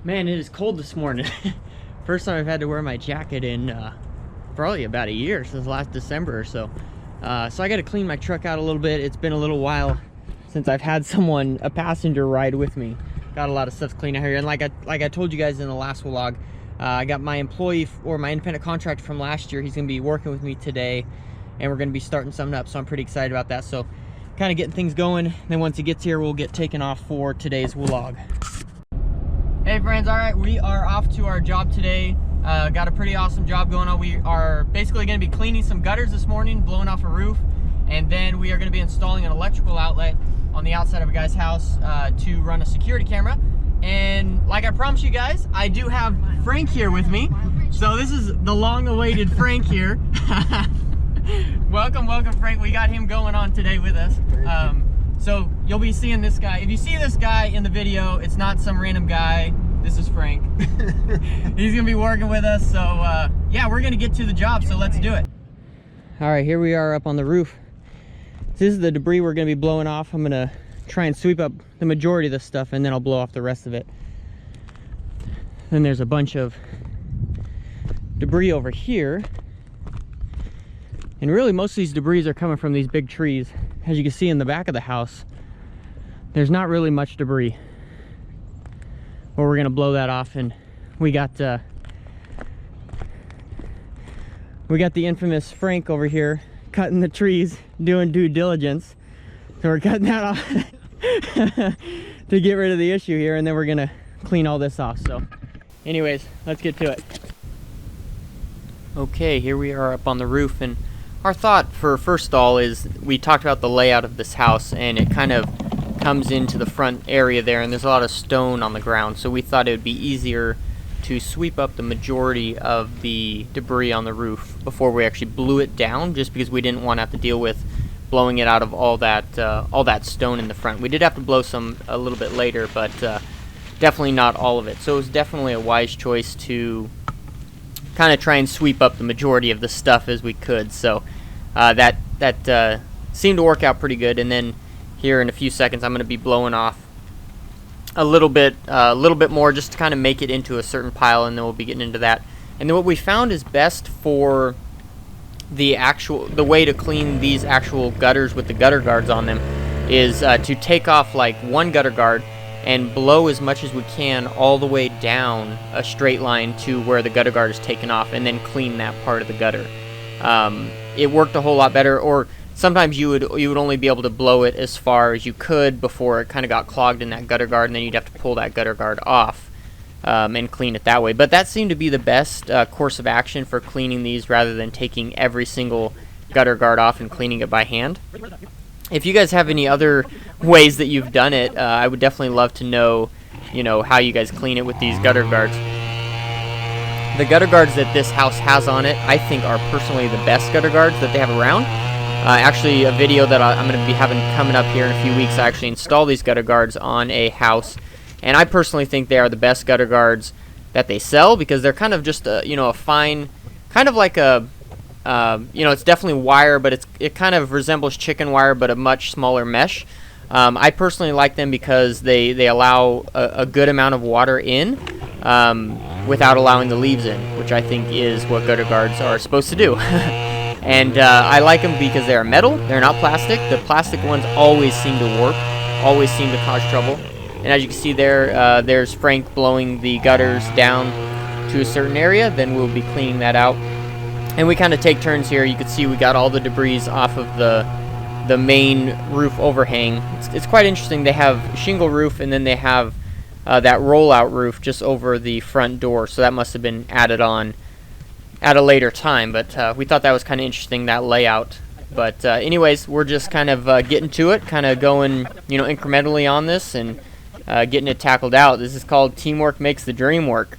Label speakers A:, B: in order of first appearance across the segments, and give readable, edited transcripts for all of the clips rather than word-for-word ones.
A: Man, it is cold this morning. First time I've had to wear my jacket in probably about a year, since last December or so. So I got to clean my truck out a little bit. It's been a little while since I've had a passenger ride with me. Got a lot of stuff to clean out here, and like I told you guys in the last vlog, I got my employee or my independent contractor from last year. He's gonna be working with me today, and we're gonna be starting something up. So I'm pretty excited about that. So kind of getting things going. Then once he gets here, we'll get taken off for today's vlog. Hey friends, all right, we are off to our job today. Got a pretty awesome job going on. We are basically going to be cleaning some gutters this morning, blowing off a roof, and then we are going to be installing an electrical outlet on the outside of a guy's house to run a security camera. And like I promised you guys, I do have Frank here with me. So this is the long-awaited Frank here. Welcome Frank. We got him going on today with us. So you'll be seeing this guy. If you see this guy in the video, it's not some random guy. This is Frank. He's gonna be working with us. So yeah, we're gonna get to the job, so let's do it. All right, here we are up on the roof. This is the debris we're gonna be blowing off. I'm gonna try and sweep up the majority of this stuff, and then I'll blow off the rest of it. Then there's a bunch of debris over here. And really, most of these debris are coming from these big trees. As you can see in the back of the house, there's not really much debris. But we're gonna blow that off, and we got the infamous Frank over here cutting the trees, doing due diligence. So we're cutting that off to get rid of the issue here, and then we're gonna clean all this off. So anyways, let's get to it. Okay, here we are up on the roof, and our thought for first stall is we talked about the layout of this house, and it kind of comes into the front area there, and there's a lot of stone on the ground, so we thought it would be easier to sweep up the majority of the debris on the roof before we actually blew it down, just because we didn't want to have to deal with blowing it out of all that stone in the front. We did have to blow some a little bit later, but definitely not all of it. So it was definitely a wise choice to kind of try and sweep up the majority of the stuff as we could. So that seemed to work out pretty good. And then here in a few seconds, I'm going to be blowing off a little bit more, just to kind of make it into a certain pile, and then we'll be getting into that. And then what we found is best for the way to clean these actual gutters with the gutter guards on them is to take off like one gutter guard and blow as much as we can all the way down a straight line to where the gutter guard is taken off, and then clean that part of the gutter. It worked a whole lot better. Or sometimes you would only be able to blow it as far as you could before it kind of got clogged in that gutter guard, and then you'd have to pull that gutter guard off and clean it that way. But that seemed to be the best course of action for cleaning these, rather than taking every single gutter guard off and cleaning it by hand. If you guys have any other ways that you've done it, I would definitely love to know, how you guys clean it with these gutter guards. The gutter guards that this house has on it, I think, are personally the best gutter guards that they have around. Actually, a video that I'm going to be having coming up here in a few weeks, I actually installed these gutter guards on a house, and I personally think they are the best gutter guards that they sell, because they're kind of just a fine, kind of like a it's definitely wire, but it kind of resembles chicken wire, but a much smaller mesh. I personally like them because they allow a good amount of water in without allowing the leaves in, which I think is what gutter guards are supposed to do. And I like them because they're metal, they're not plastic. The plastic ones always seem to warp, always seem to cause trouble. And as you can see there, there's Frank blowing the gutters down to a certain area. Then we'll be cleaning that out. And we kind of take turns here. You can see we got all the debris off of the main roof overhang. It's quite interesting. They have shingle roof, and then they have that rollout roof just over the front door. So that must have been added on at a later time. But we thought that was kind of interesting, that layout. But anyways, we're just kind of getting to it, kind of going incrementally on this, and getting it tackled out. This is called teamwork makes the dream work.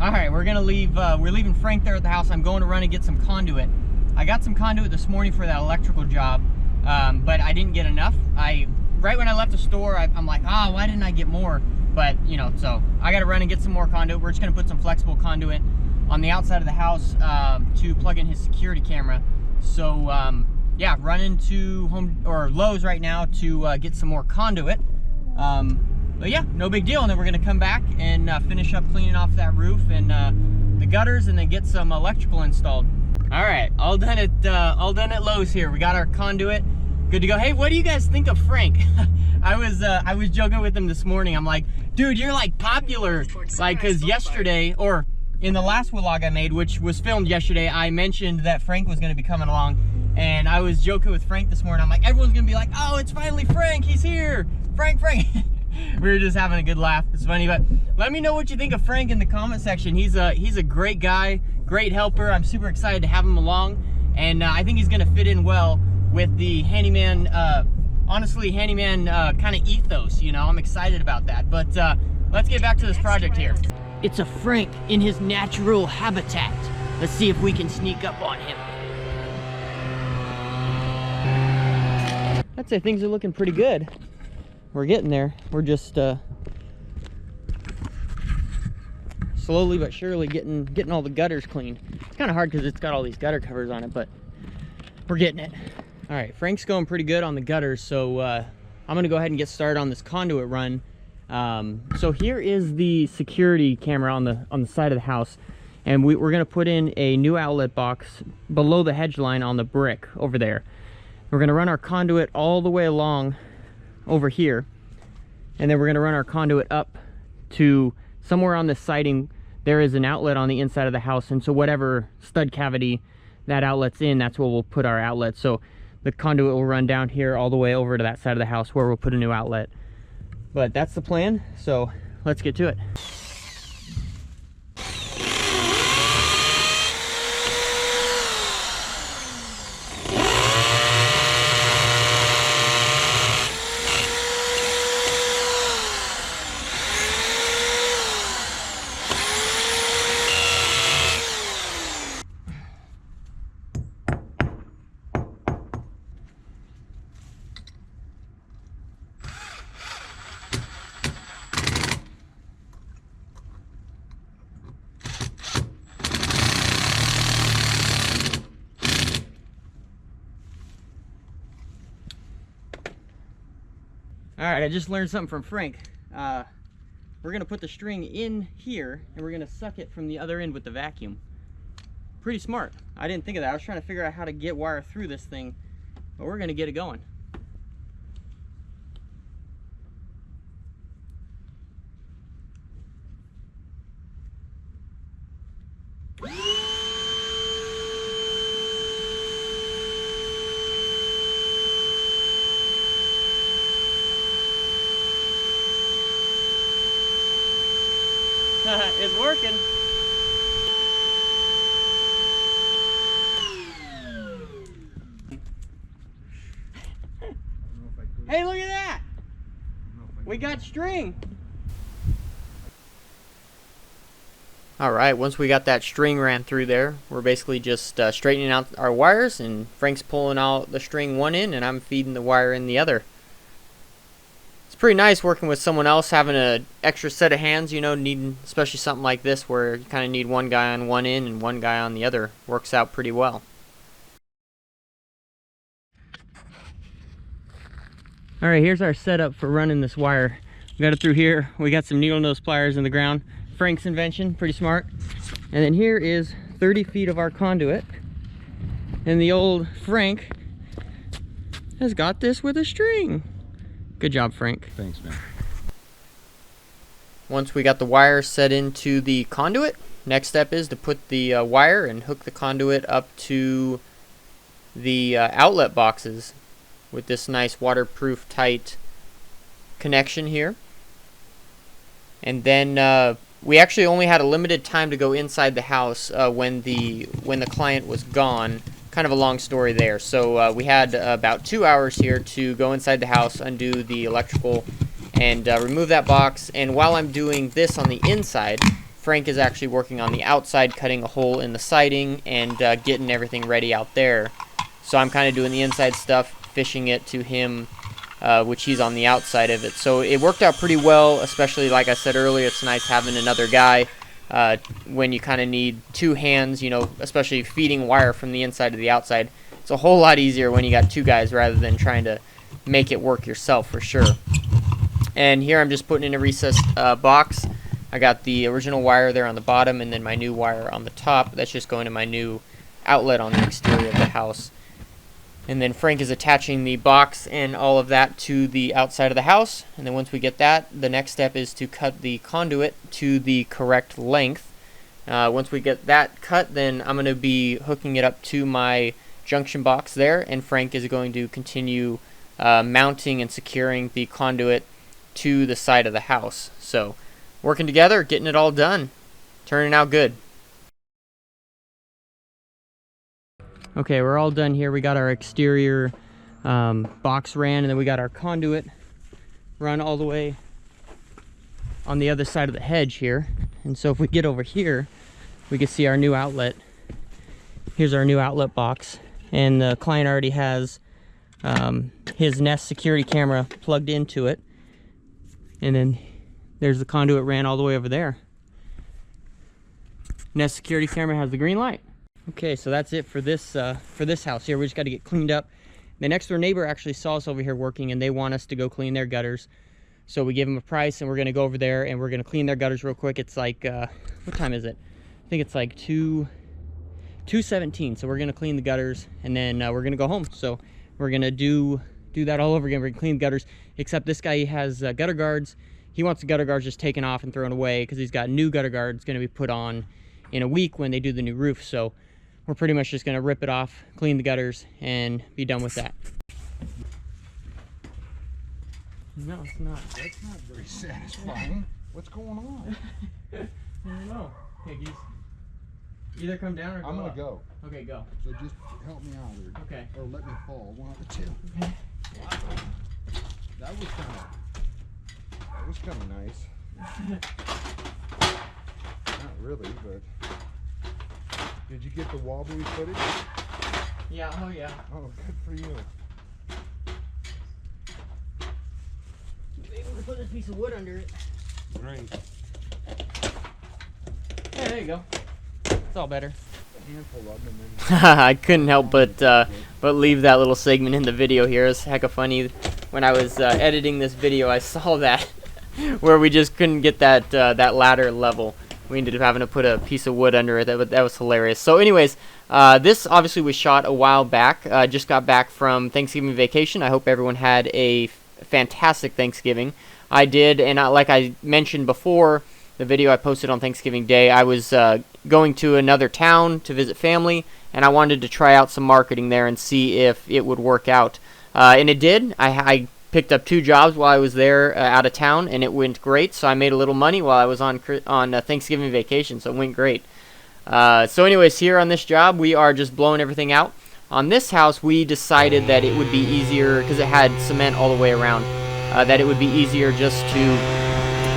A: Alright, we're gonna leave, we're leaving Frank there at the house. I'm going to run and get some conduit. I got some conduit this morning for that electrical job, but I didn't get enough. Right when I left the store, I'm like, why didn't I get more? But, so I gotta run and get some more conduit. We're just gonna put some flexible conduit on the outside of the house to plug in his security camera. So, yeah, running to Lowe's right now to get some more conduit. But yeah, no big deal. And then we're gonna come back and finish up cleaning off that roof and the gutters, and then get some electrical installed. All right, all done at Lowe's here. We got our conduit, good to go. Hey, what do you guys think of Frank? I was joking with him this morning. I'm like, dude, you're like popular, like, cause yesterday, or in the last vlog I made, which was filmed yesterday, I mentioned that Frank was gonna be coming along, and I was joking with Frank this morning. I'm like, everyone's gonna be like, oh, it's finally Frank, he's here, Frank. We were just having a good laugh. It's funny, but let me know what you think of Frank in the comment section. He's a great guy, great helper. I'm super excited to have him along, and I think he's gonna fit in well with the handyman, honestly, handyman kind of ethos, you know. I'm excited about that. But let's get back to this project here. It's a Frank in his natural habitat. Let's see if we can sneak up on him. I'd say things are looking pretty good. We're getting there. We're just slowly but surely getting all the gutters cleaned. It's kind of hard because it's got all these gutter covers on it, but we're getting it. All right, Frank's going pretty good on the gutters, so I'm gonna go ahead and get started on this conduit run. So here is the security camera on the side of the house, and we're gonna put in a new outlet box below the hedge line on the brick over there. We're gonna run our conduit all the way along over here, and then we're going to run our conduit up to somewhere on the siding. There is an outlet on the inside of the house, and so whatever stud cavity that outlet's in, that's where we'll put our outlet. So the conduit will run down here all the way over to that side of the house where we'll put a new outlet. But that's the plan, so let's get to it. All right, I just learned something from Frank. We're gonna put the string in here, and we're gonna suck it from the other end with the vacuum. Pretty smart. I didn't think of that. I was trying to figure out how to get wire through this thing, but we're gonna get it going. It's working. Hey, look at that! We got string. All right, once we got that string ran through there, we're basically just straightening out our wires, and Frank's pulling out the string one end, and I'm feeding the wire in the other. Pretty nice working with someone else, having an extra set of hands, you know, needing, especially something like this where you kind of need one guy on one end and one guy on the other. Works out pretty well. All right, here's our setup for running this wire. We got it through here. We got some needle nose pliers in the ground. Frank's invention, pretty smart. And then here is 30 feet of our conduit. And the old Frank has got this with a string. Good job, Frank.
B: Thanks, man.
A: Once we got the wire set into the conduit, next step is to put the wire and hook the conduit up to the outlet boxes with this nice waterproof tight connection here. And then we actually only had a limited time to go inside the house when the client was gone. Kind of a long story there. So we had about 2 hours here to go inside the house, undo the electrical, and remove that box. And while I'm doing this on the inside, Frank is actually working on the outside, cutting a hole in the siding and getting everything ready out there. So I'm kind of doing the inside stuff, fishing it to him, which he's on the outside of it. So it worked out pretty well, especially like I said earlier, it's nice having another guy when you kind of need two hands, you know, especially feeding wire from the inside to the outside. it's a whole lot easier when you got 2 guys rather than trying to make it work yourself, for sure. And here I'm just putting in a recessed box. I got the original wire there on the bottom and then my new wire on the top. That's just going to my new outlet on the exterior of the house. And then Frank is attaching the box and all of that to the outside of the house. And then once we get that, the next step is to cut the conduit to the correct length. Once we get that cut, then I'm going to be hooking it up to my junction box there, and Frank is going to continue mounting and securing the conduit to the side of the house. So working together, getting it all done, turning out good. Okay, we're all done here. We got our exterior box ran, and then we got our conduit run all the way on the other side of the hedge here. And so if we get over here, we can see our new outlet. Here's our new outlet box, and the client already has his Nest security camera plugged into it. And then there's the conduit ran all the way over there. Nest security camera has the green light. Okay, so that's it for this house here. We just got to get cleaned up. The next door neighbor actually saw us over here working, and they want us to go clean their gutters. So we give them a price, and we're going to go over there and we're going to clean their gutters real quick. It's like, what time is it? I think it's like 2:17. So we're going to clean the gutters, and then we're going to go home. So we're going to do that all over again. We're going to clean the gutters, except this guy, he has gutter guards. He wants the gutter guards just taken off and thrown away because he's got new gutter guards going to be put on in a week when they do the new roof. So we're pretty much just going to rip it off, clean the gutters, and be done with that. No, it's not.
B: That's not very satisfying. What's going on?
A: I don't know. Okay, either come down or go
B: I'm going
A: up.
B: to go.
A: Okay, go.
B: So just help me out there.
A: Okay.
B: Or let me fall. One of the two.
A: Okay.
B: Wow. That was kind of nice. Not really, but did you get the wobbly footage?
A: Yeah, oh yeah.
B: Oh, good for you.
A: Maybe we'll put this piece of wood under it.
B: Great.
A: Yeah, there you go. It's all better.
B: A handful of them and then
A: I couldn't help but leave that little segment in the video here. It's heck of funny. When I was editing this video, I saw that where we just couldn't get that ladder level. We ended up having to put a piece of wood under it. That was hilarious. So anyways, this obviously was shot a while back. Just got back from Thanksgiving vacation. I hope everyone had a fantastic Thanksgiving. I did, and like I mentioned before, the video I posted on Thanksgiving Day, I was going to another town to visit family, and I wanted to try out some marketing there and see if it would work out. And it did. I picked up 2 jobs while I was there out of town, and it went great. So I made a little money while I was on Thanksgiving vacation, so it went great. So anyways, here on this job, we are just blowing everything out. On this house, we decided that it would be easier, because it had cement all the way around, that it would be easier just to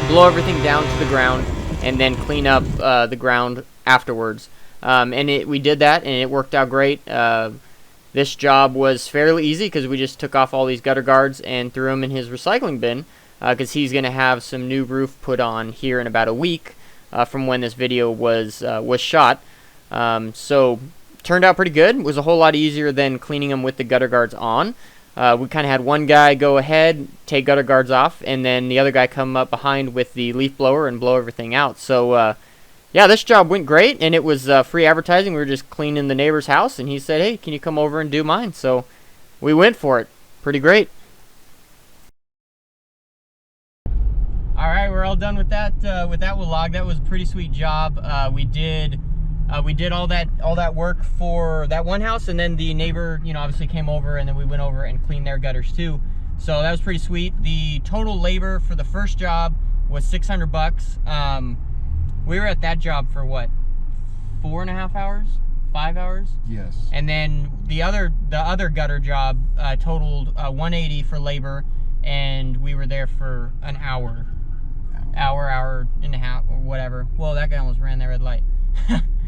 A: blow everything down to the ground and then clean up the ground afterwards. And we did that, and it worked out great. This job was fairly easy because we just took off all these gutter guards and threw them in his recycling bin, because he's going to have some new roof put on here in about a week from when this video was shot. So turned out pretty good. It was a whole lot easier than cleaning them with the gutter guards on. We kind of had one guy go ahead, take gutter guards off, and then the other guy come up behind with the leaf blower and blow everything out. So yeah, this job went great, and it was free advertising. We were just cleaning the neighbor's house, and he said, hey, can you come over and do mine? So we went for it. Pretty great. All right, we're all done with that WLOG. That was a pretty sweet job. We did all that work for that one house, and then the neighbor, obviously came over, and then we went over and cleaned their gutters too. So that was pretty sweet. The total labor for the first job was $600. We were at that job for what, 4.5 hours, 5 hours?
B: yes.
A: And then the other gutter job totaled $180 for labor, and we were there for an hour and a half, or whatever. Well, that guy almost ran the red light.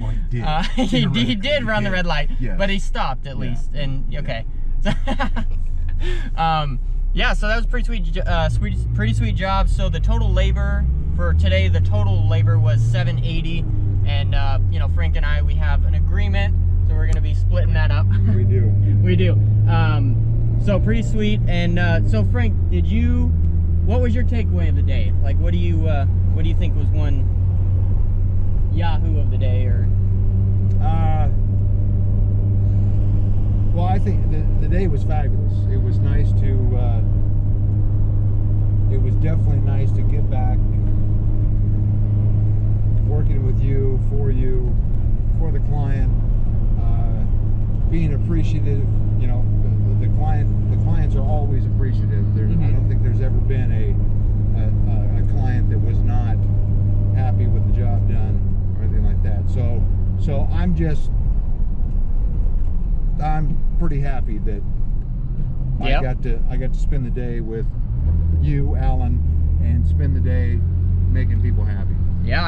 B: Well, he did.
A: He did run the red light,
B: yes.
A: But he stopped at least. And okay. Yeah, so that was pretty sweet job. So the total labor for today, the total labor was $780, and Frank and I, we have an agreement, so we're going to be splitting that up.
B: We do.
A: We do. So pretty sweet. And so Frank, what was your takeaway of the day? Like, what do you think was one Yahoo of the day, or?
B: Well, I think the day was fabulous. It was nice to. It was definitely nice to get back working with you, for the client, being appreciative. You know, the clients are always appreciative. I don't think there's ever been a client that was not happy with the job done or anything like that. So I'm pretty happy that
A: Yep.
B: I got to spend the day with you, Alan, and spend the day making people happy.
A: Yeah.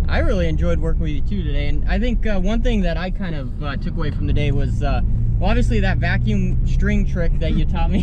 A: I really enjoyed working with you too today, and I think one thing that I kind of took away from the day was, well, obviously that vacuum string trick that you taught me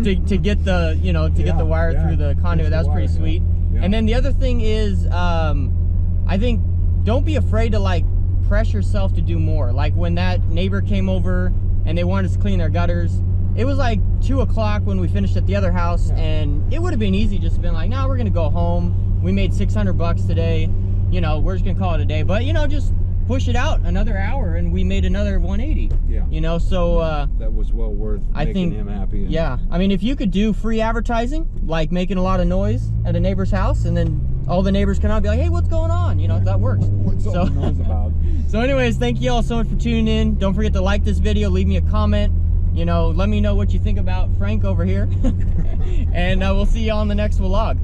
A: to get the, get the wire through the conduit. That was pretty sweet.
B: Yeah.
A: And then the other thing is, I think don't be afraid to like press yourself to do more. Like when that neighbor came over and they wanted us to clean their gutters. It was like 2 o'clock when we finished at the other house, and it would have been easy just to be like, no, we're gonna go home. We made $600 today. We're just gonna call it a day. But just push it out another hour, and we made another 180.
B: Yeah.
A: So
B: that was well worth making him happy.
A: Yeah. I mean, if you could do free advertising, like making a lot of noise at a neighbor's house, and then all the neighbors come out and be like, hey, what's going on? That works.
B: What's all the noise about?
A: So anyways, thank you all so much for tuning in. Don't forget to like this video, leave me a comment. Let me know what you think about Frank over here. And we'll see you on the next vlog.